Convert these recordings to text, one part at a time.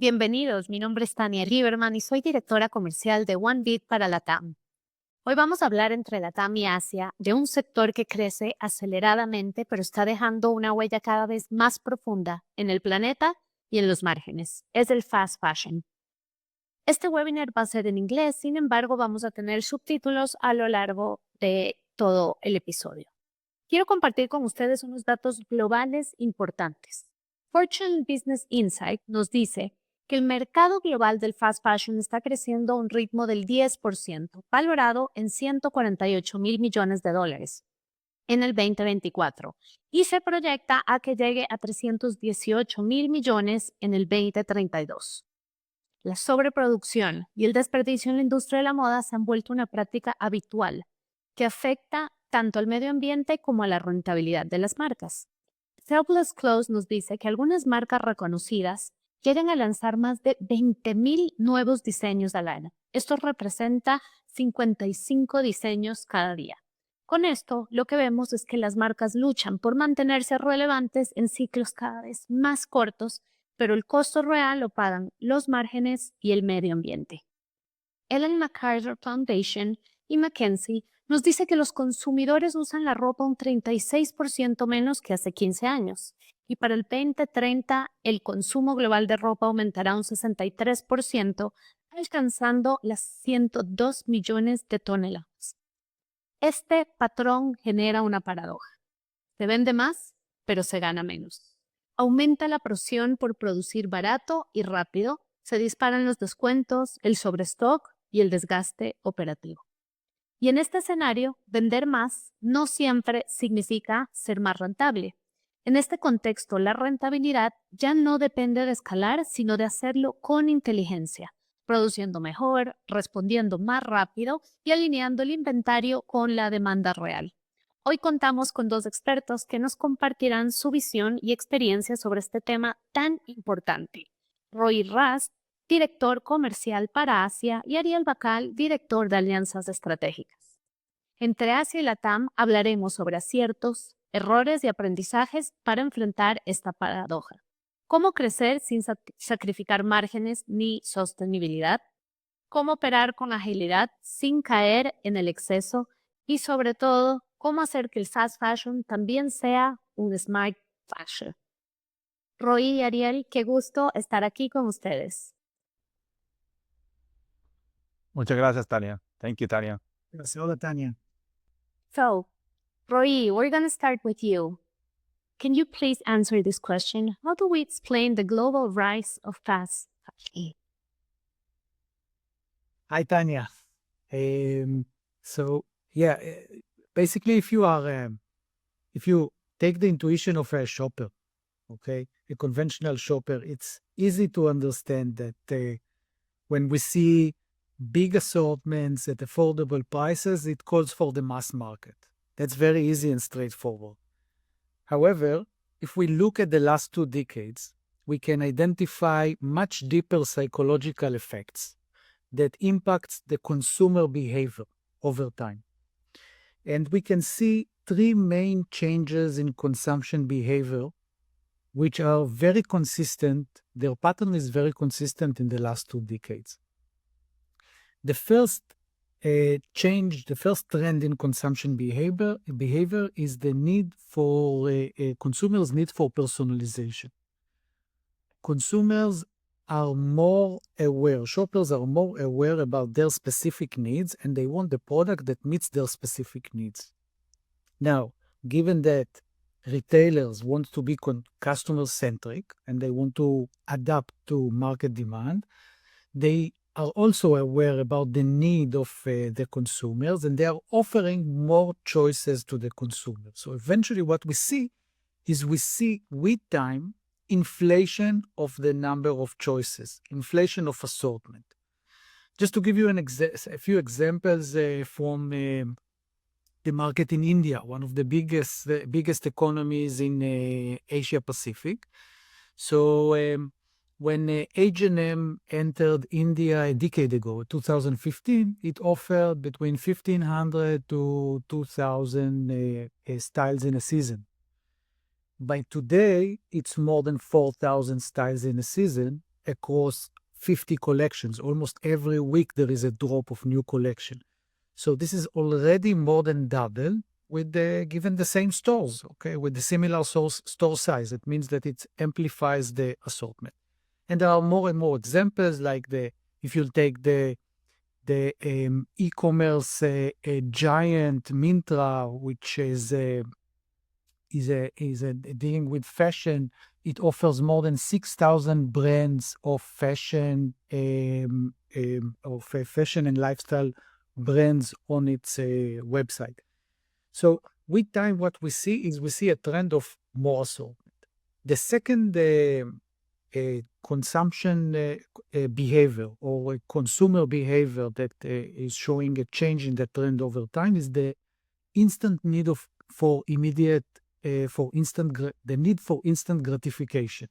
Bienvenidos, mi nombre es Tania Lieberman y soy directora comercial de OneBit para LATAM. Hoy vamos a hablar entre LATAM y Asia de un sector que crece aceleradamente pero está dejando una huella cada vez más profunda en el planeta y en los márgenes. Es el fast fashion. Este webinar va a ser en inglés, sin embargo vamos a tener subtítulos a lo largo de todo el episodio. Quiero compartir con ustedes unos datos globales importantes. Fortune Business Insight nos dice que el mercado global del fast fashion está creciendo a un ritmo del 10%, valorado en 148.000 millones de dólares en el 2024 y se proyecta a que llegue a 318.000 millones en el 2032. La sobreproducción y el desperdicio en la industria de la moda se han vuelto una práctica habitual que afecta tanto al medio ambiente como a la rentabilidad de las marcas. Selfless Clothes nos dice que algunas marcas reconocidas quieren lanzar más de 20.000 nuevos diseños al año. Esto representa 55 diseños cada día. Con esto, lo que vemos es que las marcas luchan por mantenerse relevantes en ciclos cada vez más cortos, pero el costo real lo pagan los márgenes y el medio ambiente. Ellen MacArthur Foundation y McKinsey nos dice que los consumidores usan la ropa un 36% menos que hace 15 años y para el 2030 el consumo global de ropa aumentará un 63%, alcanzando las 102 millones de toneladas. Este patrón genera una paradoja. Se vende más, pero se gana menos. Aumenta la presión por producir barato y rápido, se disparan los descuentos, el sobrestock y el desgaste operativo. Y en este escenario, vender más no siempre significa ser más rentable. En este contexto, la rentabilidad ya no depende de escalar, sino de hacerlo con inteligencia, produciendo mejor, respondiendo más rápido y alineando el inventario con la demanda real. Hoy contamos con dos expertos que nos compartirán su visión y experiencia sobre este tema tan importante. Roy Rast, director comercial para Asia, y Ariel Bacal, director de alianzas estratégicas. Entre Asia y LATAM hablaremos sobre aciertos, errores y aprendizajes para enfrentar esta paradoja. Cómo crecer sin sacrificar márgenes ni sostenibilidad. Cómo operar con agilidad sin caer en el exceso y sobre todo, cómo hacer que el fast fashion también sea un smart fashion. Roy y Ariel, qué gusto estar aquí con ustedes. Muchas gracias, Tania. Thank you, Tania. Gracias, hola, Tania. So, Roy, we're going to start with you. Can you please answer this question? How do we explain the global rise of fast fashion? Hi, Tanya. Basically, if you take the intuition of a shopper, okay, a conventional shopper, it's easy to understand that when we see big assortments at affordable prices, it calls for the mass market. That's very easy and straightforward. However, if we look at the last 2 decades, we can identify much deeper psychological effects that impacts the consumer behavior over time. And we can see 3 main changes in consumption behavior, which are very consistent. Their pattern is very consistent in the last 2 decades. The first change, the first trend in consumption behavior is the need for consumers' need for personalization. Consumers are more aware, shoppers are more aware about their specific needs, and they want the product that meets their specific needs. Now, given that retailers want to be customer-centric and they want to adapt to market demand, they are also aware about the need of the consumers, and they are offering more choices to the consumers. So eventually what we see with time inflation of the number of choices, inflation of assortment. Just to give you a few examples from the market in India, one of the biggest economies in Asia Pacific. So when H&M entered India a decade ago, 2015, it offered between 1,500 to 2,000 styles in a season. By today, it's more than 4,000 styles in a season, across 50 collections. Almost every week there is a drop of new collection. So this is already more than double with given the same stores, okay, with the similar store size. It means that it amplifies the assortment. And there are more and more examples like if you take the e-commerce giant Mintra, which is dealing with fashion. It offers more than 6,000 brands of fashion fashion and lifestyle brands on its website. So with time, what we see a trend of more assortment. The second consumption behavior or consumer behavior that is showing a change in the trend over time is the instant need for immediate the need for instant gratification.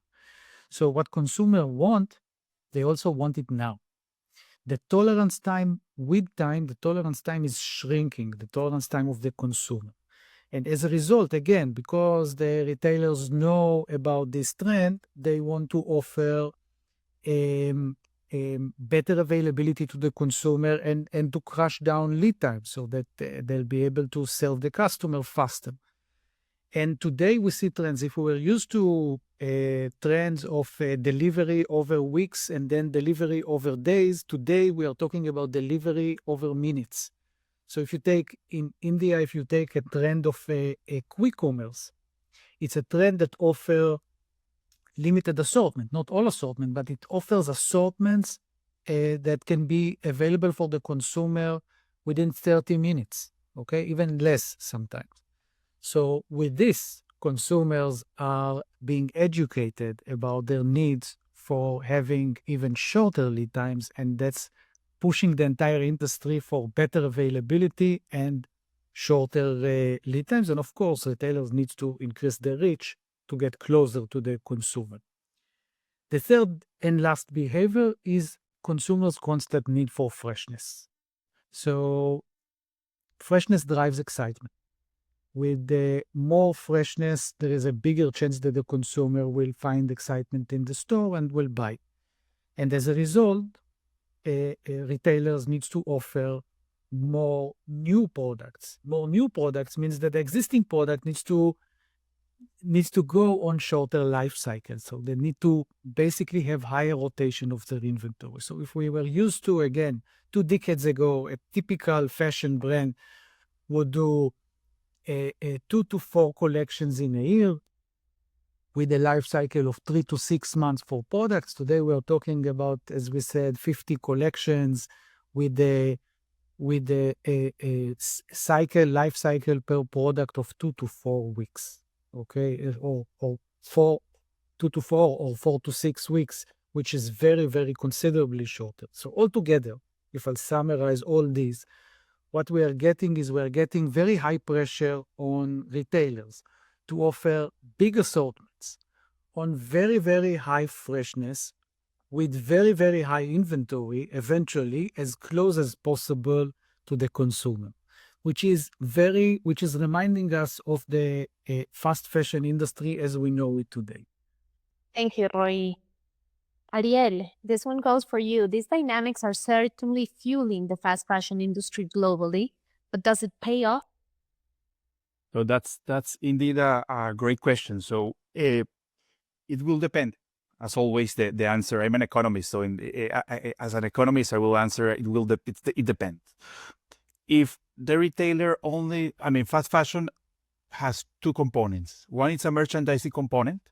So what consumers want, they also want it now. The tolerance time is shrinking, the tolerance time of the consumer. And as a result, again, because the retailers know about this trend, they want to offer better availability to the consumer and to crush down lead time so that they'll be able to serve the customer faster. And today we see trends. If we were used to trends of delivery over weeks and then delivery over days, today we are talking about delivery over minutes. So if you take in India, if you take a trend of a quick commerce, it's a trend that offers limited assortment, not all assortment, but it offers assortments that can be available for the consumer within 30 minutes, okay, even less sometimes. So with this, consumers are being educated about their needs for having even shorter lead times, and that's pushing the entire industry for better availability and shorter lead times. And of course, retailers need to increase their reach to get closer to the consumer. The third and last behavior is consumers' constant need for freshness. So freshness drives excitement. With more freshness, there is a bigger chance that the consumer will find excitement in the store and will buy. And as a result, retailers need to offer more new products. More new products means that the existing product needs to go on shorter life cycles. So they need to basically have higher rotation of their inventory. So if we were used to, again, 2 decades ago, a typical fashion brand would do 2 to 4 collections in a year with a life cycle of 3 to 6 months for products. Today we're talking about, as we said, 50 collections with a life cycle per product of 2 to 4 weeks, okay, or 2 to 4 or 4 to 6 weeks, which is very, very considerably shorter. So altogether, if I'll summarize all these, what we are getting is very high pressure on retailers to offer big assortments on very, very high freshness with very, very high inventory, eventually as close as possible to the consumer, which is reminding us of the fast fashion industry as we know it today. Thank you, Roy. Ariel, this one goes for you. These dynamics are certainly fueling the fast fashion industry globally, but does it pay off? So that's indeed a great question. So it will depend. As always, the answer. I'm an economist, so as an economist, I will answer. It depends. If the retailer fast fashion has 2 components. One is a merchandising component,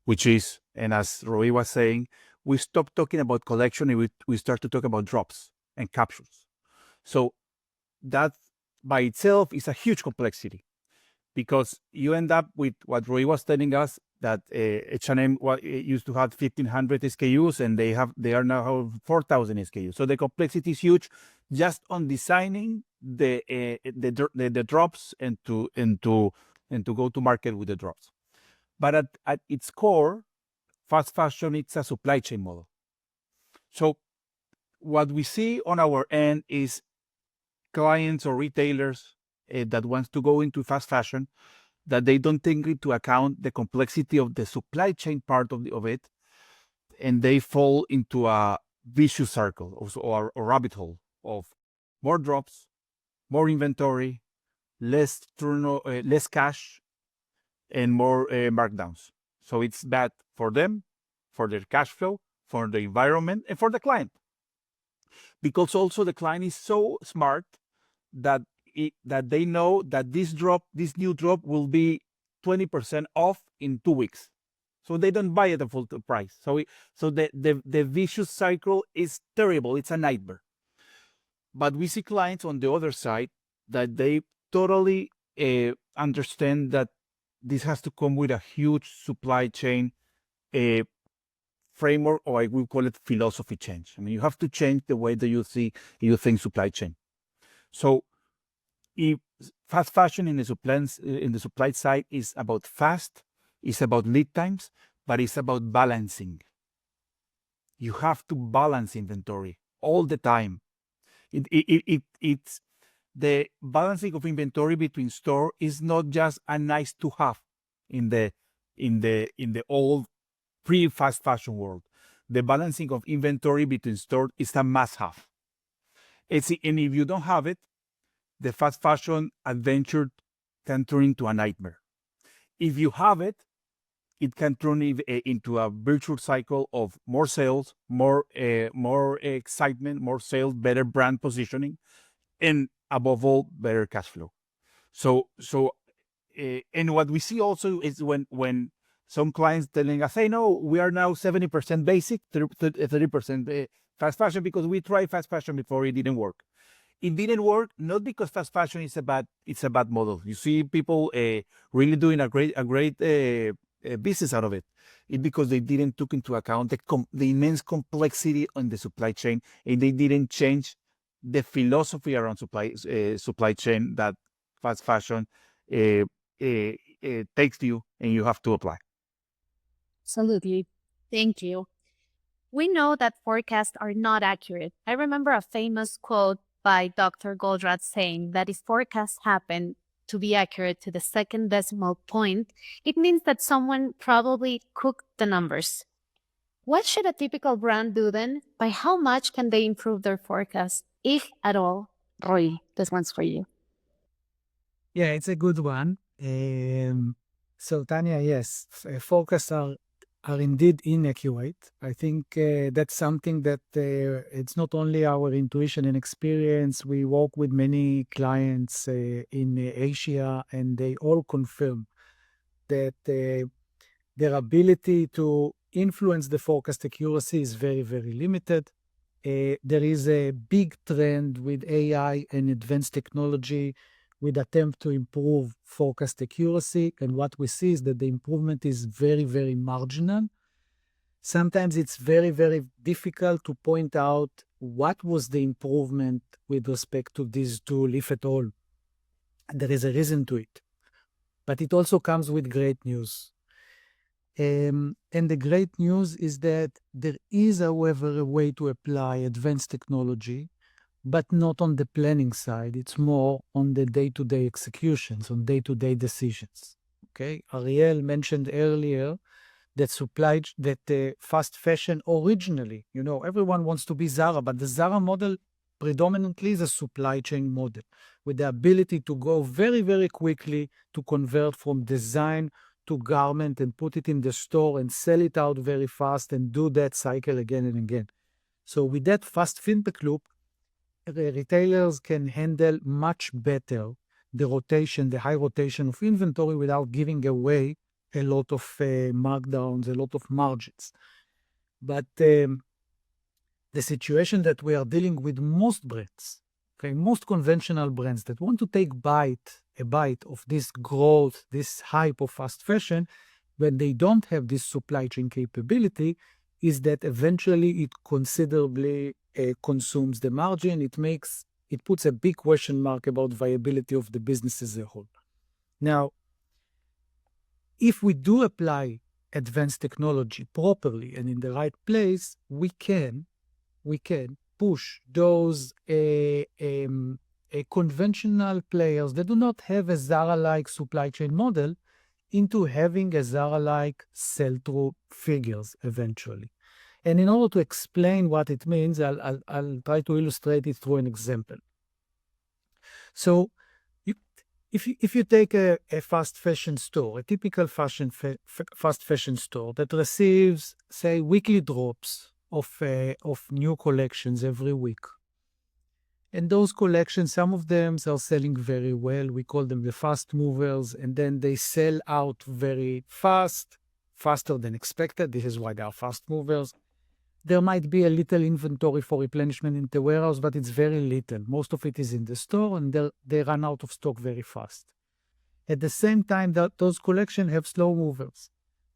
which is, and as Roy was saying, we stop talking about collection and we start to talk about drops and capsules. So that by itself is a huge complexity, because you end up with what Roy was telling us, that H&M used to have 1,500 SKUs and they are now 4,000 SKUs. So the complexity is huge just on designing the drops and to go to market with the drops. But at its core, fast fashion, it's a supply chain model. So what we see on our end is clients or retailers that wants to go into fast fashion, that they don't take into account the complexity of the supply chain part of it. and they fall into a vicious circle or rabbit hole of more drops, more inventory, less less cash, and more markdowns. So it's bad for them, for their cash flow, for the environment, and for the client. Because also the client is so smart that that they know that this new drop will be 20% off in 2 weeks. So they don't buy it at full price. So the vicious cycle is terrible. It's a nightmare. But we see clients on the other side that they totally understand that this has to come with a huge supply chain framework, or I will call it philosophy change. I mean, you have to change the way that you think supply chain. So if fast fashion in the supply side is about fast, it's about lead times, but it's about balancing. You have to balance inventory all the time. It's the balancing of inventory between store is not just a nice to have in the old pre-fast fashion world. The balancing of inventory between stores is a must-have. And if you don't have it, the fast fashion adventure can turn into a nightmare. If you have it, it can turn into a virtuous cycle of more sales, more excitement, more sales, better brand positioning, and above all, better cash flow. And what we see also is when some clients telling us, hey, no, we are now 70% basic, 30% fast fashion, because we tried fast fashion before, it didn't work. It didn't work not because fast fashion is a bad model. You see people really doing a great business out of it. It's because they didn't took into account the immense complexity on the supply chain, and they didn't change the philosophy around supply chain that fast fashion takes you, and you have to apply. Absolutely. Thank you. We know that forecasts are not accurate. I remember a famous quote by Dr. Goldratt saying that if forecasts happen to be accurate to the second decimal point, it means that someone probably cooked the numbers. What should a typical brand do then? By how much can they improve their forecast, if at all? Roy, this one's for you. Yeah, it's a good one. So Tanya, yes, forecasts are indeed inaccurate. I think that's something that it's not only our intuition and experience. We work with many clients in Asia, and they all confirm that their ability to influence the forecast accuracy is very, very limited. There is a big trend with AI and advanced technology with attempt to improve forecast accuracy. And what we see is that the improvement is very, very marginal. Sometimes it's very, very difficult to point out what was the improvement with respect to this tool, if at all. There is a reason to it. But it also comes with great news. And the great news is that there is, however, a way to apply advanced technology, but not on the planning side. It's more on the day-to-day executions, on day-to-day decisions. Okay, Ariel mentioned earlier that fast fashion originally, everyone wants to be Zara, but the Zara model predominantly is a supply chain model with the ability to go very, very quickly to convert from design to garment and put it in the store and sell it out very fast and do that cycle again and again. So with that fast feedback loop, the retailers can handle much better the high rotation of inventory without giving away a lot of markdowns, a lot of margins. But the situation that we are dealing with most brands, okay, most conventional brands that want to take a bite of this growth, this hype of fast fashion, when they don't have this supply chain capability, is that eventually it considerably consumes the margin. It puts a big question mark about viability of the business as a whole. Now, if we do apply advanced technology properly and in the right place, we can push those conventional players that do not have a Zara-like supply chain model into having a Zara-like sell-through figures eventually. And in order to explain what it means, I'll try to illustrate it through an example. So if you take a fast fashion store, a typical fast fashion store that receives, say, weekly drops of new collections every week. And those collections, some of them are selling very well. We call them the fast movers, and then they sell out very fast, faster than expected. This is why they are fast movers. There might be a little inventory for replenishment in the warehouse, but it's very little. Most of it is in the store, and they run out of stock very fast. At the same time, those collections have slow movers.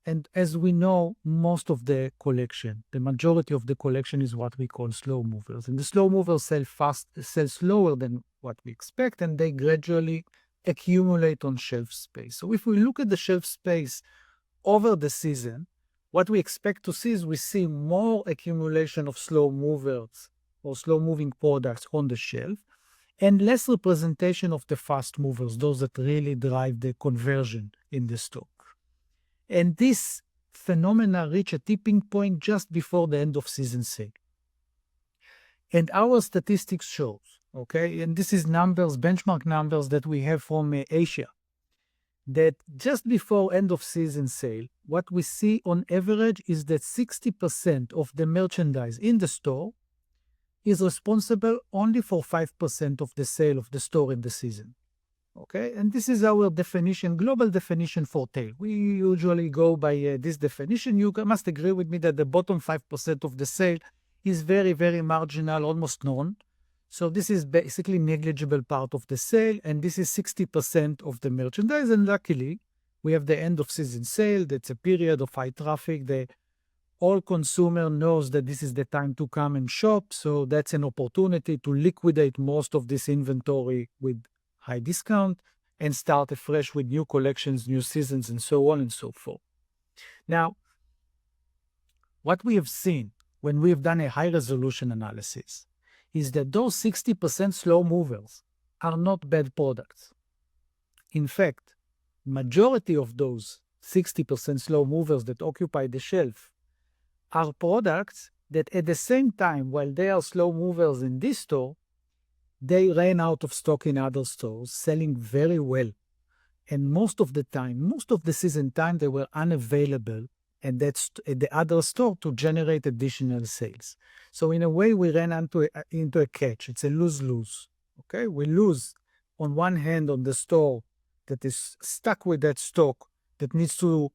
And as we know, most of the collection, the majority of the collection is what we call slow movers. And the slow movers sell slower than what we expect, and they gradually accumulate on shelf space. So if we look at the shelf space over the season, what we expect to see is we see more accumulation of slow movers or slow moving products on the shelf, and less representation of the fast movers, those that really drive the conversion in the stock. And this phenomena reach a tipping point just before the end of season sale. And our statistics shows, okay, and this is numbers, benchmark numbers that we have from Asia, that just before end of season sale, what we see on average is that 60% of the merchandise in the store is responsible only for 5% of the sale of the store in the season. Okay, and this is our definition, global definition for tail. We usually go by this definition. You must agree with me that the bottom 5% of the sale is very, very marginal, almost none. So this is basically negligible part of the sale, and this is 60% of the merchandise. And luckily, we have the end of season sale. That's a period of high traffic. All consumer knows that this is the time to come and shop. So that's an opportunity to liquidate most of this inventory with high discount and start afresh with new collections, new seasons, and so on and so forth. Now, what we have seen when we've done a high resolution analysis is that those 60% slow movers are not bad products. In fact, majority of those 60% slow movers that occupy the shelf are products that at the same time, while they are slow movers in this store, they ran out of stock in other stores, selling very well. And most of the time, most of the season time, they were unavailable at the other store to generate additional sales. So in a way, we ran into a catch. It's a lose-lose. Okay, we lose on one hand on the store that is stuck with that stock that needs to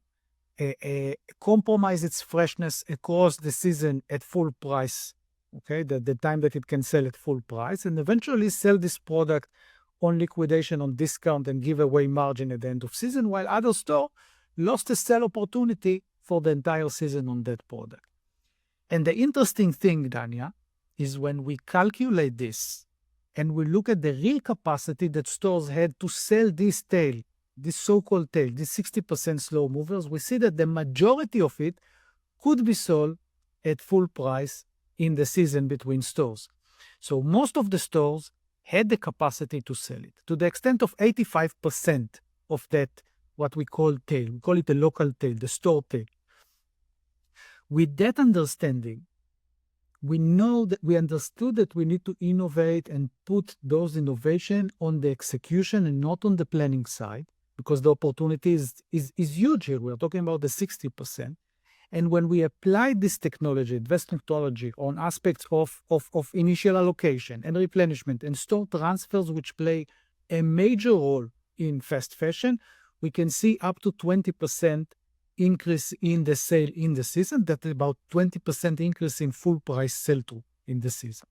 compromise its freshness across the season at full price. Okay, the time that it can sell at full price, and eventually sell this product on liquidation, on discount, and give away margin at the end of season, while other store lost a sell opportunity for the entire season on that product. And the interesting thing, Dania, is when we calculate this and we look at the real capacity that stores had to sell this tail, this so-called tail, these 60% slow movers, we see that the majority of it could be sold at full price in the season between stores. So most of the stores had the capacity to sell it to the extent of 85% of that, what we call tail. We call it a local tail, the store tail. With that understanding, we understood that we need to innovate and put those innovation on the execution and not on the planning side, because the opportunity is huge here. We're talking about the 60%. And when we applied this technology, advanced technology, on aspects of initial allocation and replenishment and store transfers, which play a major role in fast fashion, we can see up to 20% increase in the sale in the season. That's about 20% increase in full price sell-through in the season.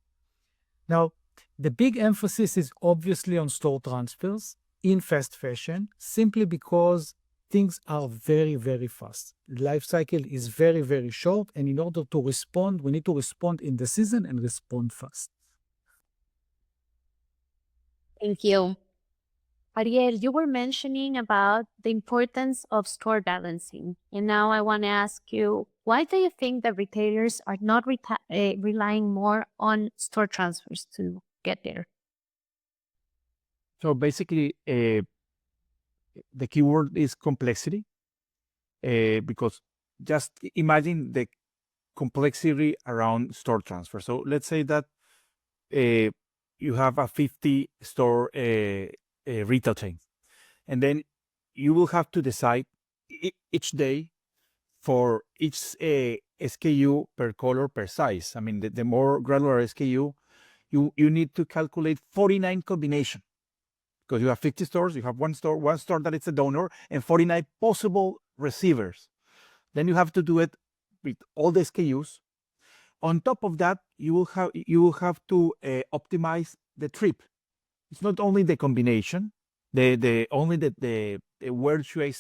Now, the big emphasis is obviously on store transfers in fast fashion, simply because things are very, very fast. The life cycle is very, very short, and in order to respond, we need to respond in the season and respond fast. Thank you. Ariel, you were mentioning about the importance of store balancing. And now I want to ask you, why do you think that retailers are not relying more on store transfers to get there? So basically, the keyword is complexity, because just imagine the complexity around store transfer. So let's say that you have a 50 store retail chain, and then you will have to decide each day for each SKU per color per size. I mean, the more granular SKU, you need to calculate 49 combination, because you have 50 stores, you have one store that is a donor, and 49 possible receivers. Then you have to do it with all the SKUs. On top of that, you will have to optimize the trip. It's not only the combination, where should I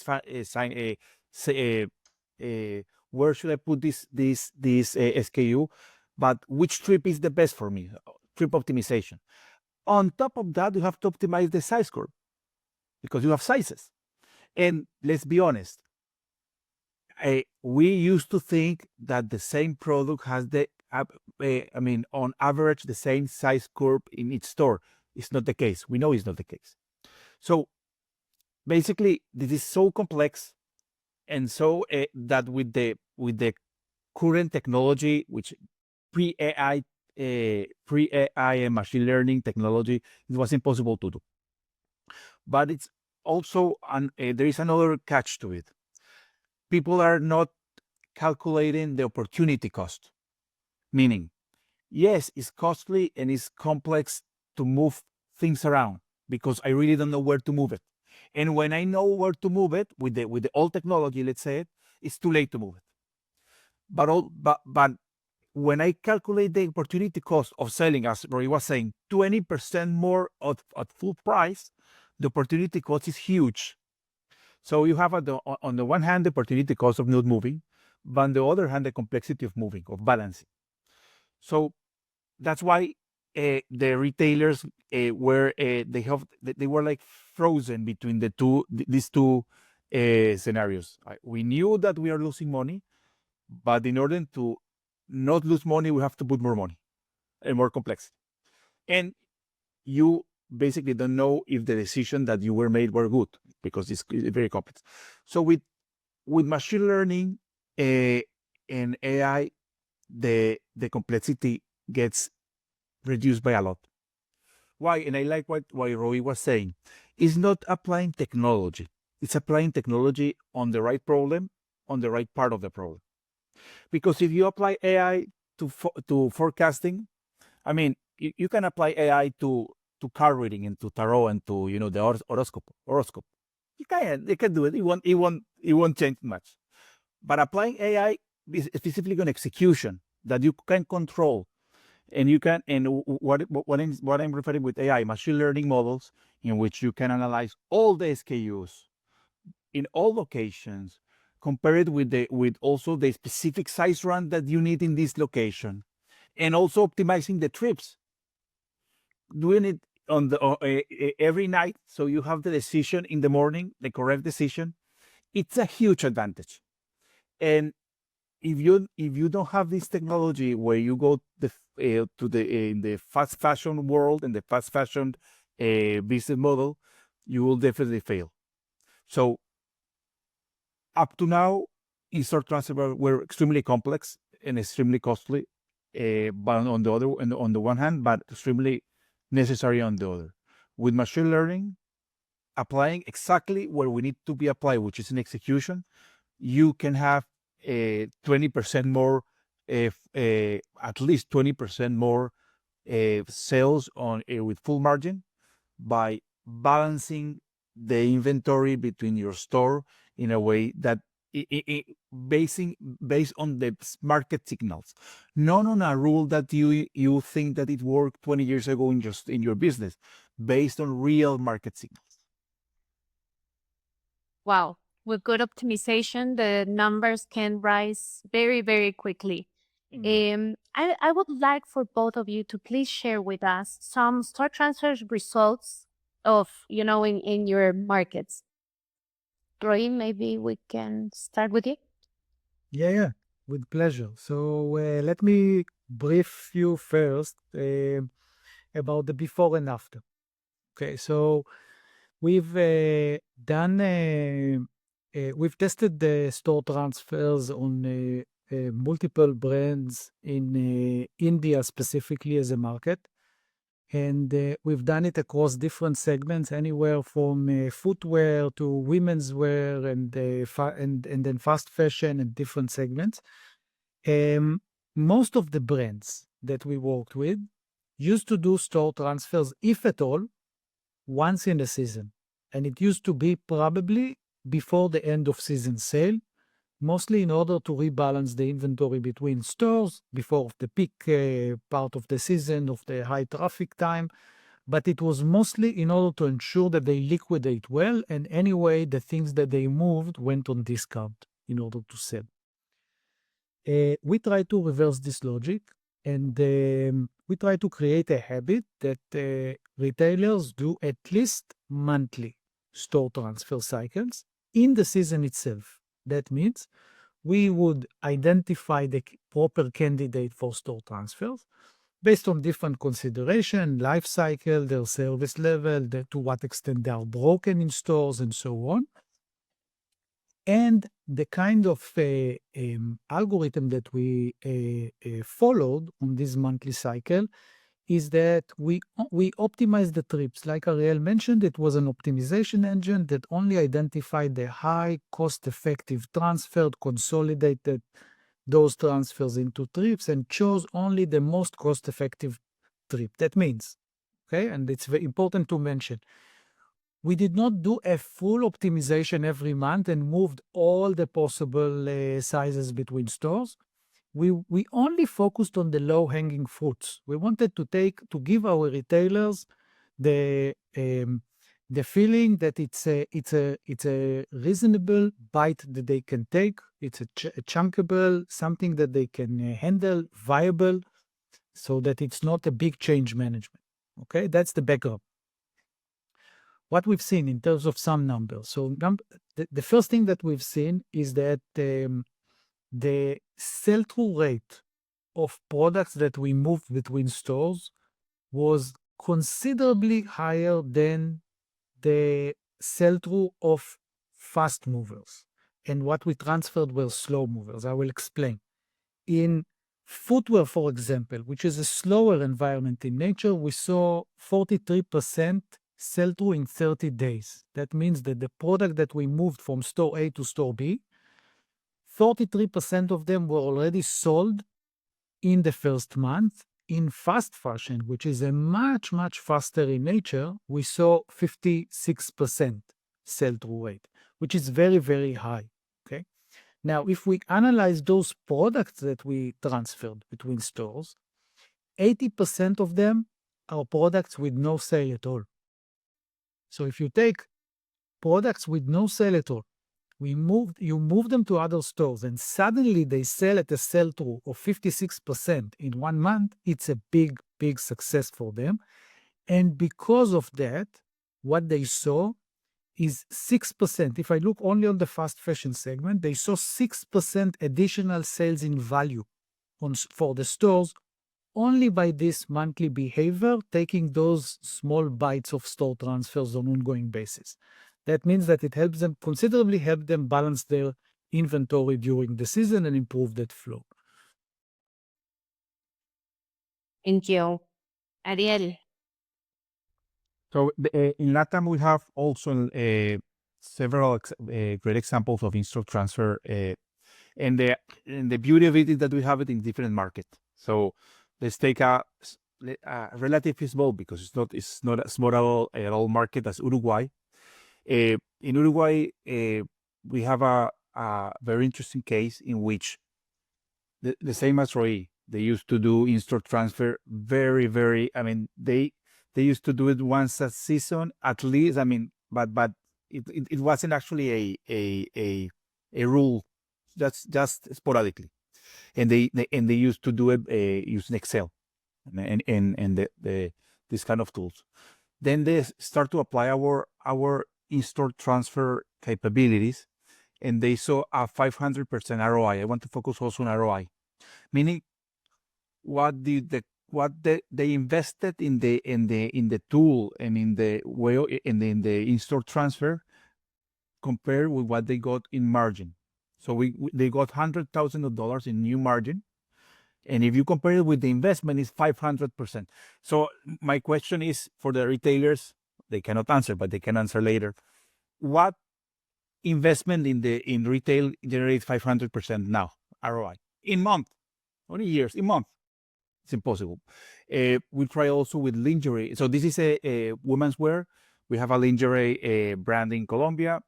where should I put this SKU, but which trip is the best for me? Trip optimization. On top of that, you have to optimize the size curve, because you have sizes. And let's be honest, we used to think that the same product has on average, the same size curve in each store. It's not the case. We know it's not the case. So basically, this is so complex, and so that with the current technology, which pre-AI and machine learning technology, it was impossible to do. But it's also there is another catch to it. People are not calculating the opportunity cost. Meaning, yes, it's costly and it's complex to move things around, because I really don't know where to move it. And when I know where to move it with the old technology, let's say it's too late to move it. But when I calculate the opportunity cost of selling, as Roy was saying, 20% more at full price, the opportunity cost is huge. So you have on the one hand the opportunity cost of not moving, but on the other hand the complexity of moving, of balancing. So that's why the retailers were like frozen between these two scenarios. We knew that we are losing money, but in order to not lose money, we have to put more money and more complexity. And you basically don't know if the decision that you were made were good, because it's very complex. So with machine learning and AI, the complexity gets reduced by a lot. Why? And I like what Roy was saying. It's not applying technology. It's applying technology on the right problem, on the right part of the problem. Because if you apply AI to forecasting, I mean, you can apply AI to card reading and to tarot and to the horoscope. You can do it. It won't change much. But applying AI is specifically on execution that you can control, and you can, and what I'm referring with AI, machine learning models, in which you can analyze all the SKUs in all locations, compare it with also the specific size run that you need in this location, and also optimizing the trips, doing it on every night, so you have the decision in the morning, the correct decision. It's a huge advantage. And if you don't have this technology, where you go in the fast fashion world and the fast fashion business model, you will definitely fail. So up to now, in-store transfer were extremely complex and extremely costly, but on the one hand, but extremely necessary on the other. With machine learning, applying exactly where we need to be applied, which is in execution, you can have 20% more, at least 20% more sales on with full margin, by balancing the inventory between your store in a way that based on the market signals, not on a rule that you think that it worked 20 years ago in your business, based on real market signals. Wow. With good optimization, the numbers can rise very, very quickly. I would like for both of you to please share with us some store transfers results of, in your markets. Roy, maybe we can start with you. Yeah, with pleasure. So let me brief you first about the before and after. Okay, so we've tested the store transfers on multiple brands in India specifically as a market. And we've done it across different segments, anywhere from footwear to women's wear and then fast fashion and different segments. Most of the brands that we worked with used to do store transfers, if at all, once in a season. And it used to be probably before the end of season sale, mostly in order to rebalance the inventory between stores before the peak part of the season of the high traffic time. But it was mostly in order to ensure that they liquidate well, and anyway, the things that they moved went on discount in order to sell. We try to reverse this logic, and we try to create a habit that retailers do at least monthly store transfer cycles in the season itself. That means we would identify the proper candidate for store transfers based on different consideration, life cycle, their service level, to what extent they are broken in stores, and so on. And the kind of algorithm that we followed on this monthly cycle is that we optimize the trips. Like Ariel mentioned, it was an optimization engine that only identified the high cost-effective transferred, consolidated those transfers into trips, and chose only the most cost-effective trip. That means, okay, and it's very important to mention, we did not do a full optimization every month and moved all the possible sizes between stores. We only focused on the low-hanging fruits. We wanted to give our retailers the feeling that it's a reasonable bite that they can take. It's a chunkable, something that they can handle, viable, so that it's not a big change management. Okay, that's the background. What we've seen in terms of some numbers. So the first thing that we've seen is that the sell-through rate of products that we moved between stores was considerably higher than the sell-through of fast movers. And what we transferred were slow movers. I will explain. In footwear, for example, which is a slower environment in nature, we saw 43% sell-through in 30 days. That means that the product that we moved from store A to store B, 43% of them were already sold in the first month. In fast fashion, which is a much, much faster in nature, we saw 56% sell-through rate, which is very, very high. Okay. Now, if we analyze those products that we transferred between stores, 80% of them are products with no sale at all. So if you take products with no sale at all, you move them to other stores, and suddenly they sell at a sell-through of 56% in 1 month, it's a big, big success for them. And because of that, what they saw is 6%. If I look only on the fast fashion segment, they saw 6% additional sales in value for the stores only by this monthly behavior, taking those small bites of store transfers on an ongoing basis. That means that it helps them considerably help them balance their inventory during the season and improve that flow. Thank you. Ariel. So in LATAM, we have also several great examples of in-store transfer, and the beauty of it is that we have it in different markets. So let's take a relatively small, because it's not as small at all market as Uruguay. In Uruguay, we have a very interesting case in which the same as Roy, they used to do in-store transfer very, very, they used to do it once a season at least. But it wasn't actually a rule, that's just sporadically. And they used to do it using Excel and this kind of tools. Then they start to apply our in-store transfer capabilities, and they saw a 500% ROI. I want to focus also on ROI, meaning what they invested in the tool and in the way in the in-store transfer compared with what they got in margin. So they got $100,000 in new margin. And if you compare it with the investment, it's 500%. So my question is for the retailers, they cannot answer, but they can answer later. What investment in retail generates 500% now, ROI? In month, only years, in month. It's impossible. We try also with lingerie. So this is a women's wear. We have a lingerie brand in Colombia,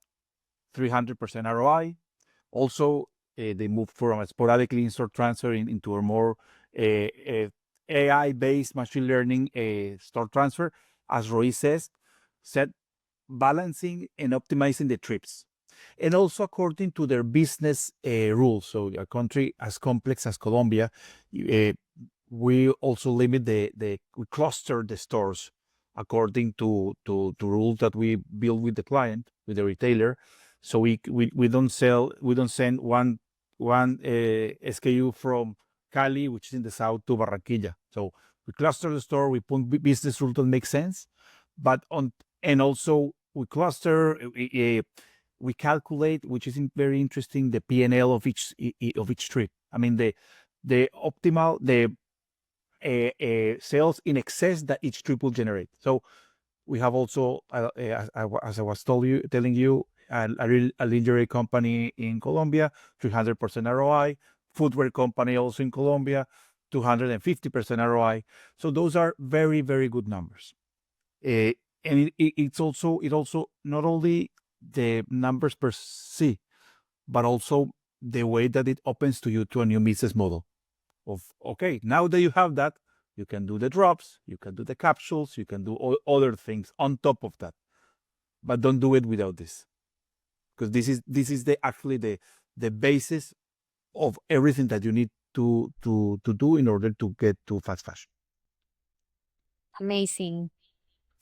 300% ROI. Also, they moved from a sporadically in-store transfer into a more AI-based machine learning store transfer, as Roy said, balancing and optimizing the trips. And also according to their business rules. So a country as complex as Colombia, we also limit we cluster the stores according to rules that we build with the client, with the retailer. So we don't send one SKU from Cali, which is in the south, to Barranquilla. So we cluster the store, we put business rules that make sense, and also we cluster, we calculate, which is very interesting, the P&L of each trip. I mean the optimal sales in excess that each trip will generate. So we have also, as I was telling you, a lingerie company in Colombia, 300% ROI, footwear company also in Colombia, 250% ROI. So those are very, very good numbers. And it's also not only the numbers per se, but also the way that it opens to you to a new business model of, okay, now that you have that, you can do the drops, you can do the capsules, you can do all other things on top of that. But don't do it without this, because this is actually the basis of everything that you need to do in order to get to fast fashion. Amazing.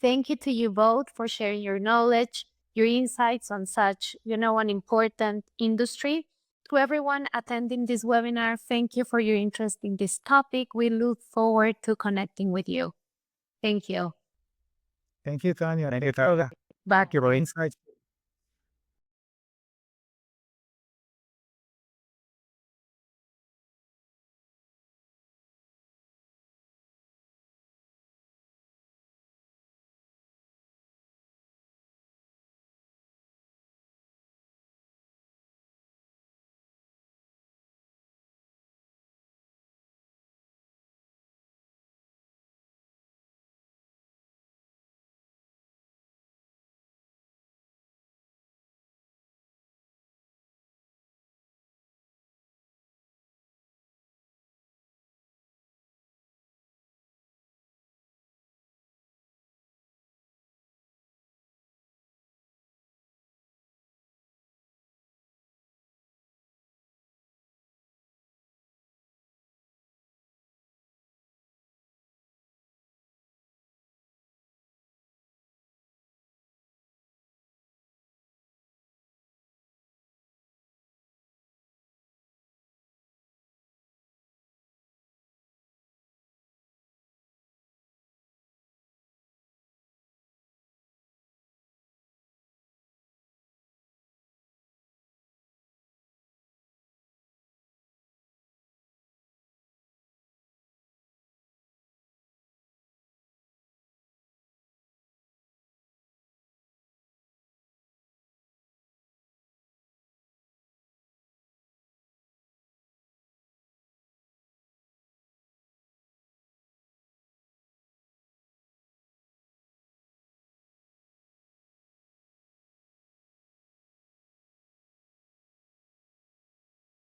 Thank you to you both for sharing your knowledge, your insights on such, an important industry. To everyone attending this webinar, thank you for your interest in this topic. We look forward to connecting with you. Thank you. Thank you, Tanya. Thank you for your insights.